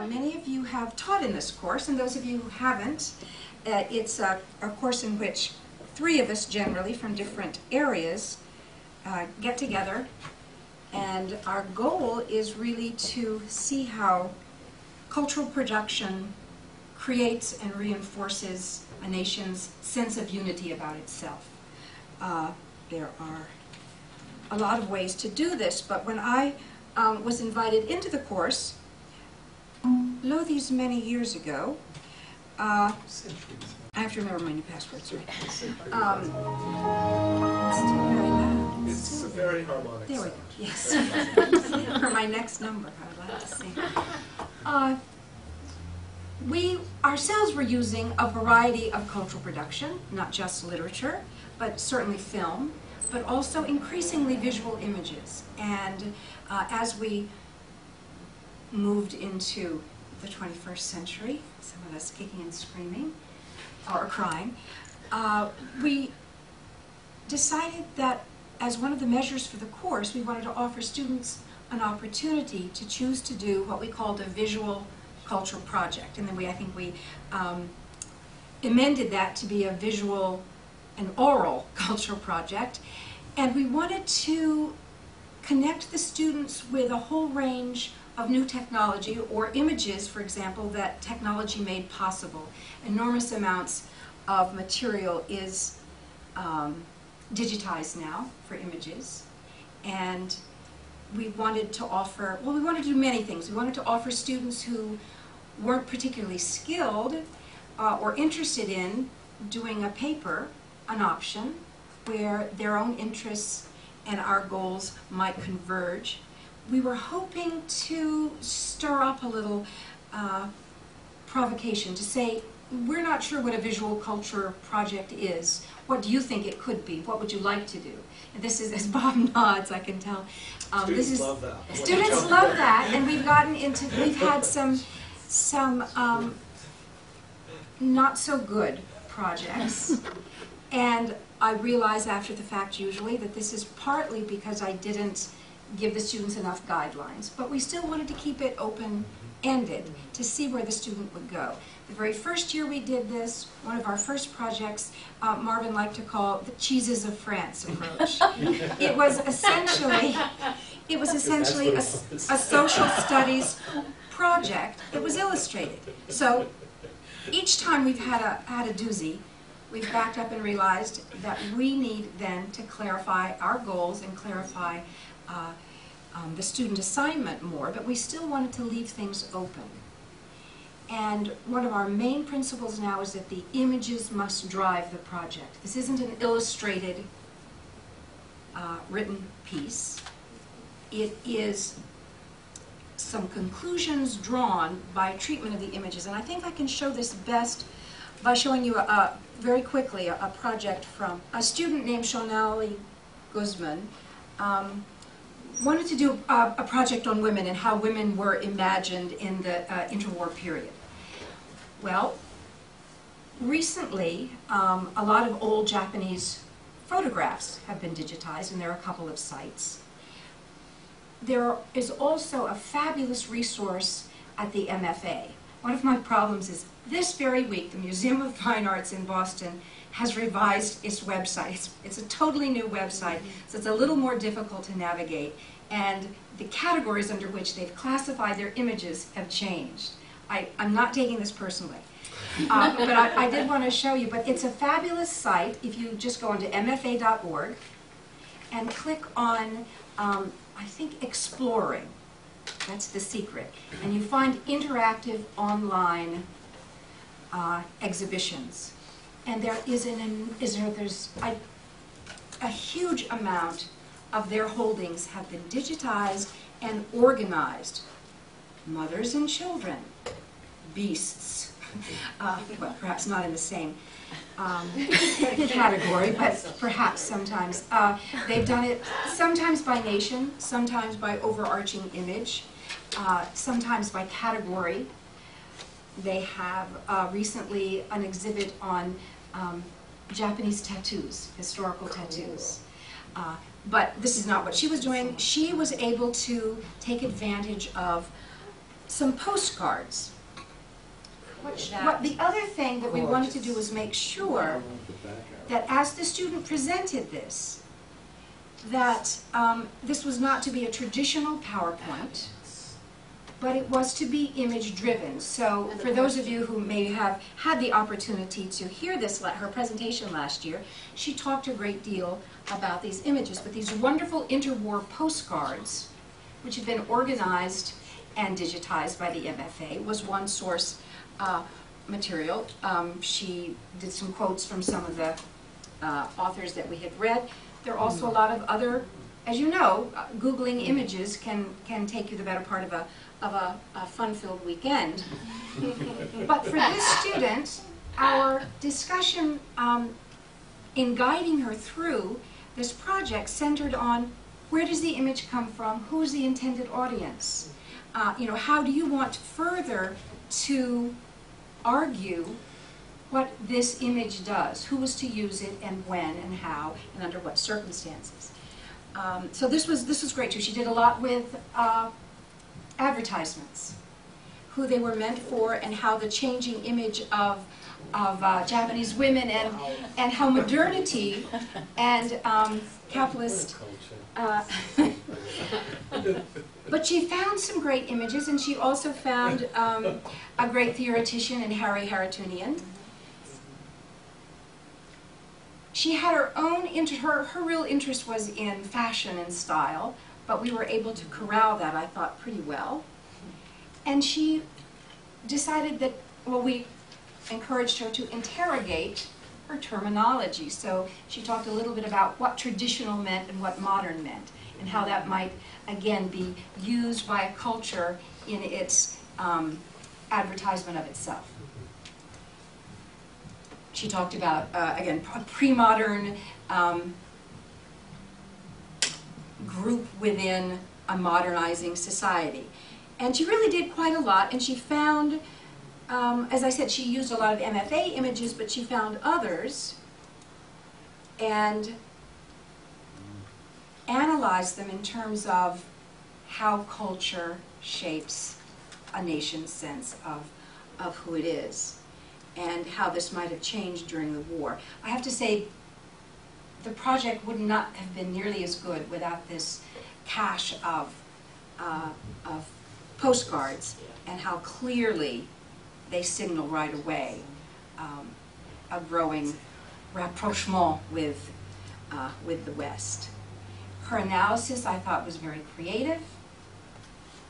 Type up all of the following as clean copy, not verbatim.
Many of you have taught in this course, and those of you who haven't, it's a course in which three of us generally from different areas get together, and our goal is really to see how cultural production creates and reinforces a nation's sense of unity about itself. There are a lot of ways to do this, but when I was invited into the course, lo these many years ago, I have to remember my new passwords, right? It's still very loud. It's a very harmonic there we sound. go, yes. For my next number, I'd like to sing. We ourselves were using a variety of cultural production, not just literature, but certainly film, but also increasingly visual images. And as we moved into the 21st century, some of us kicking and screaming, or crying, we decided that as one of the measures for the course, we wanted to offer students an opportunity to choose to do what we called a visual cultural project. And then I think we amended that to be a visual and oral cultural project. And we wanted to connect the students with a whole range of new technology or images, for example, that technology made possible. Enormous amounts of material is digitized now for images. And we wanted to offer, well, we wanted to do many things. We wanted to offer students who weren't particularly skilled or interested in doing a paper an option where their own interests and our goals might converge. We were hoping to stir up a little provocation to say, we're not sure what a visual culture project is. What do you think it could be? What would you like to do? And this is, as Bob nods, I can tell. Students love that. Students love that, and we've gotten into, we've had some not so good projects. And I realize after the fact usually that this is partly because I didn't give the students enough guidelines, but we still wanted to keep it open-ended to see where the student would go. The very first year we did this, one of our first projects, Marvin liked to call the Cheeses of France approach. It was essentially a social studies project that was illustrated. So each time we've had a doozy, we've backed up and realized that we need then to clarify our goals and clarify the student assignment more, but we still wanted to leave things open. And one of our main principles now is that the images must drive the project. This isn't an illustrated, written piece. It is some conclusions drawn by treatment of the images. And I think I can show this best by showing you very quickly a project from a student named Shonali Guzman. Wanted to do a project on women and how women were imagined in the interwar period. Well, recently, a lot of old Japanese photographs have been digitized, and there are a couple of sites. There is also a fabulous resource at the MFA. One of my problems is this very week, the Museum of Fine Arts in Boston has revised its website. It's a totally new website, so it's a little more difficult to navigate. And the categories under which they've classified their images have changed. I'm not taking this personally. But I did want to show you, but it's a fabulous site if you just go onto mfa.org and click on, I think, Exploring. That's the secret. And you find interactive online exhibitions. And there is there's a huge amount of their holdings have been digitized and organized. Mothers and children, beasts, well, perhaps not in the same category, but perhaps sometimes. They've done it sometimes by nation, sometimes by overarching image, sometimes by category. They have recently an exhibit on Japanese tattoos, historical tattoos. But this is not what she was doing. She was able to take advantage of some postcards. What the other thing that we wanted to do was make sure that as the student presented this, that this was not to be a traditional PowerPoint, but it was to be image-driven. So for those of you who may have had the opportunity to hear this, her presentation last year, she talked a great deal about these images, but these wonderful interwar postcards, which have been organized and digitized by the MFA, was one source material. She did some quotes from some of the authors that we had read. There are also a lot of other, as you know, Googling images can take you the better part of a fun-filled weekend. But for this student, our discussion in guiding her through this project centered on where does the image come from, who is the intended audience, how do you want further to argue what this image does, who was to use it, and when, and how, and under what circumstances. So this was great too. She did a lot with advertisements, who they were meant for, and how the changing image of Japanese women, and how modernity and capitalist. But she found some great images, and she also found a great theoretician in Harry Haroutunian. She had her own, her real interest was in fashion and style, but we were able to corral that, I thought, pretty well. And she decided that, well, we encouraged her to interrogate her terminology. So she talked a little bit about what traditional meant and what modern meant, and how that might, again, be used by a culture in its advertisement of itself. She talked about, again, a pre-modern group within a modernizing society. And she really did quite a lot, and she found, as I said, she used a lot of MFA images, but she found others and analyzed them in terms of how culture shapes a nation's sense of who it is, and how this might have changed during the war. I have to say, the project would not have been nearly as good without this cache of postcards, and how clearly they signal right away a growing rapprochement with the West. Her analysis, I thought, was very creative,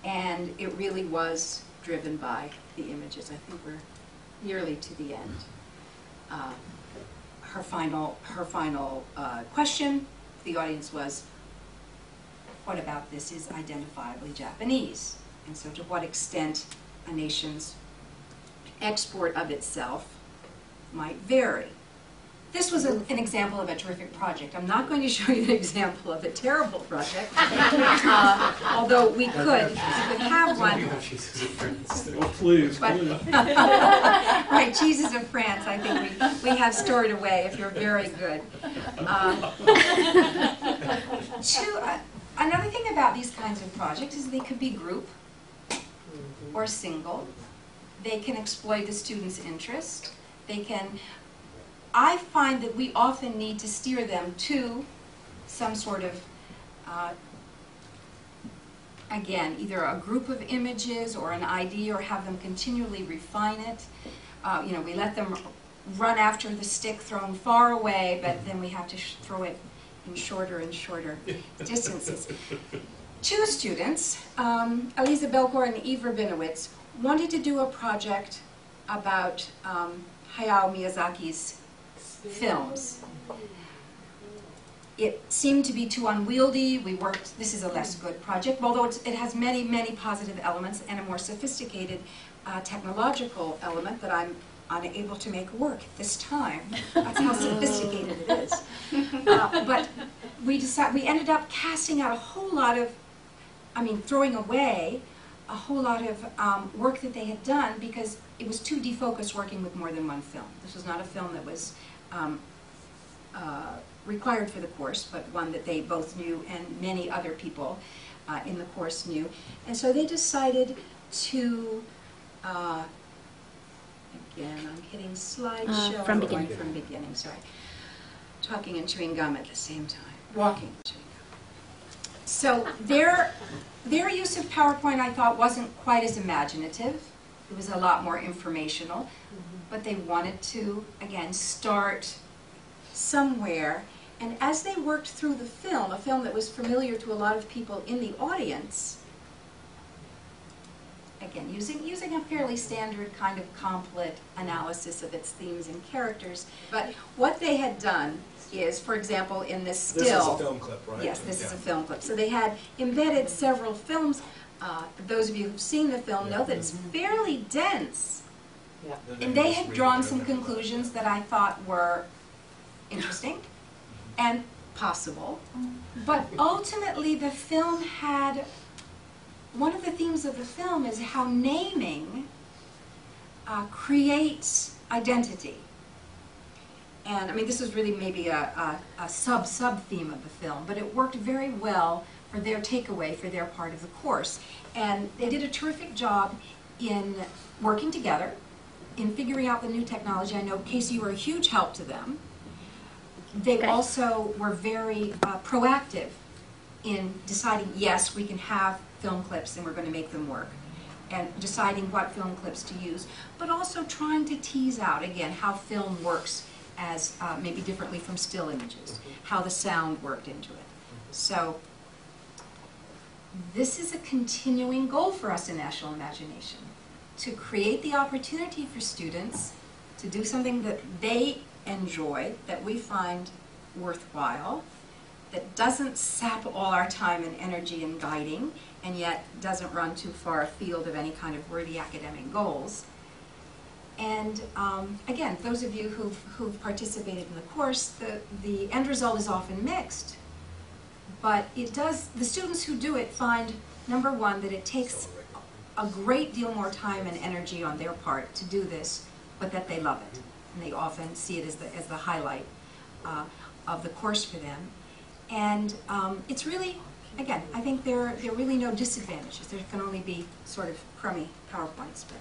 and it really was driven by the images. I think we're nearly to the end. Her final question to the audience was, what about this is identifiably Japanese? And so to what extent a nation's export of itself might vary. This was an example of a terrific project. I'm not going to show you an example of a terrible project, although we could have one. Well, please, But, please. right, cheeses of France, I think we have stored away if you're very good. Another thing about these kinds of projects is they could be group or single. They can exploit the student's interest. They can. I find that we often need to steer them to some sort of, again, either a group of images or an idea, or have them continually refine it. We let them run after the stick thrown far away, but then we have to throw it in shorter and shorter distances. Two students, Elisa Belcourt and Eve Rabinowitz, wanted to do a project about Hayao Miyazaki's films. It seemed to be too unwieldy. This is a less good project, although it has many, many positive elements and a more sophisticated technological element that I'm unable to make work this time. That's how sophisticated it is. But we ended up casting out a whole lot of, throwing away a whole lot of work that they had done, because it was too defocused working with more than one film. This was not a film that was required for the course, but one that they both knew and many other people in the course knew. And so they decided to, again, I'm hitting slideshow. From I'm beginning. going from beginning, sorry. Talking and chewing gum at the same time. Walking and chewing gum. So their use of PowerPoint, I thought, wasn't quite as imaginative. It was a lot more informational. But they wanted to, again, start somewhere. And as they worked through the film, a film that was familiar to a lot of people in the audience, again, using a fairly standard kind of complet analysis of its themes and characters. But what they had done is, for example, in this still... This is a film clip, right? Yes, this is Yeah. a film clip. So they had embedded several films. Those of you who've seen the film know that it's fairly dense. And they had drawn some conclusions that I thought were interesting and possible. But ultimately, the film had... One of the themes of the film is how naming creates identity. And I mean, this is really maybe a sub-theme of the film, but it worked very well for their takeaway, for their part of the course. And they did a terrific job in working together, in figuring out the new technology. I know, Casey, you were a huge help to them. They Okay. also were very proactive in deciding, yes, we can have film clips and we're going to make them work, and deciding what film clips to use, but also trying to tease out, again, how film works as maybe differently from still images, how the sound worked into it. So this is a continuing goal for us in National Imagination, to create the opportunity for students to do something that they enjoy, that we find worthwhile, that doesn't sap all our time and energy in guiding, and yet doesn't run too far afield of any kind of worthy academic goals. And again, those of you who've participated in the course, the end result is often mixed, but it does, the students who do it find, number one, that it takes a great deal more time and energy on their part to do this, but that they love it. And they often see it as the highlight of the course for them. And it's really, again, I think there are really no disadvantages. There can only be sort of crummy PowerPoints. But